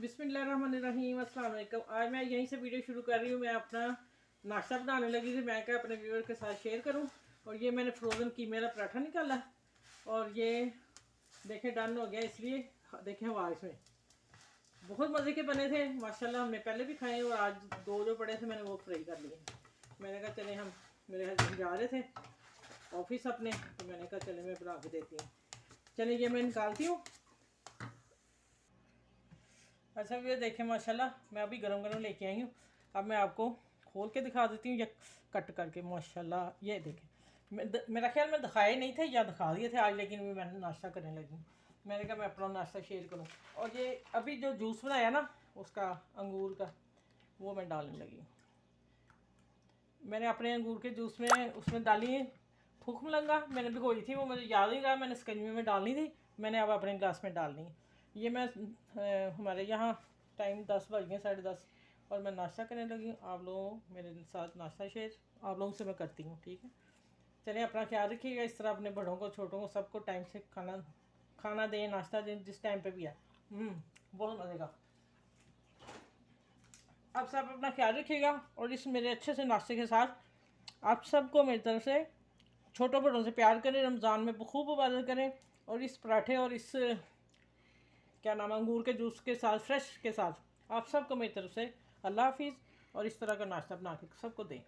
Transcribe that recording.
बिस्मिल्लाहिर्रहमानिर्रहीम, अस्सलाम वालेकुम। आज मैं यहीं से वीडियो शुरू कर रही हूँ। मैं अपना नाश्ता बनाने लगी थी, मैं क्या अपने व्यूअर के साथ शेयर करूँ। और ये मैंने फ्रोज़न कीमे वाला पराठा निकाला और ये देखें डन हो गया। इसलिए देखें आवाज़ इसमें बहुत मज़े के बने थे माशाल्लाह। हमने पहले भी खाए और आज दो जो पड़े थे मैंने वो फ्राई कर लिए। मैंने कहा चले, हम मेरे हस्बैंड जा रहे थे ऑफिस अपने, तो मैंने कहा चले मैं बना के देती हूँ। चलिए ये मैं निकालती हूँ। अच्छा ये देखें माशाल्लाह मैं अभी गरम गरम लेके आई हूँ। अब मैं आपको खोल के दिखा देती हूँ या कट करके। माशाल्लाह ये देखें, मेरा ख्याल मैं दिखाए नहीं थे या दिखा दिए थे आज, लेकिन मैंने नाश्ता करने लगी हूँ। मैंने कहा मैं अपना नाश्ता शेयर करूँ। और ये अभी जो जूस बनाया ना उसका अंगूर का, वो मैं डालने लगी हूँ। मैंने अपने अंगूर के जूस में उसमें डाली फूक मलंगा, मैंने भिगोई थी, वो मुझे याद नहीं रहा, मैंने स्कंजी में डालनी थी। मैंने अब अपने ग्लास में डालनी है। ये मैं हमारे यहाँ टाइम 10 बज गए, 10:30, और मैं नाश्ता करने लगी हूँ। आप लोगों मेरे साथ नाश्ता शेयर आप लोगों से मैं करती हूँ, ठीक है। चलिए अपना ख्याल रखिएगा। इस तरह अपने बड़ों को छोटों को सबको टाइम से खाना दें, नाश्ता दें, जिस टाइम पे भी है। बहुत मज़े का। आप सब अपना ख्याल रखिएगा और इस मेरे अच्छे से नाश्ते के साथ आप सबको मेरी तरफ से छोटों बड़ों से प्यार करें, रमज़ान में खूब इबादत करें। और इस पराठे और इस क्या नाम अंगूर के जूस के साथ, फ्रेश के साथ, आप सबको मेरी तरफ से अल्लाह हाफिज़। और इस तरह का नाश्ता बना के सबको दें।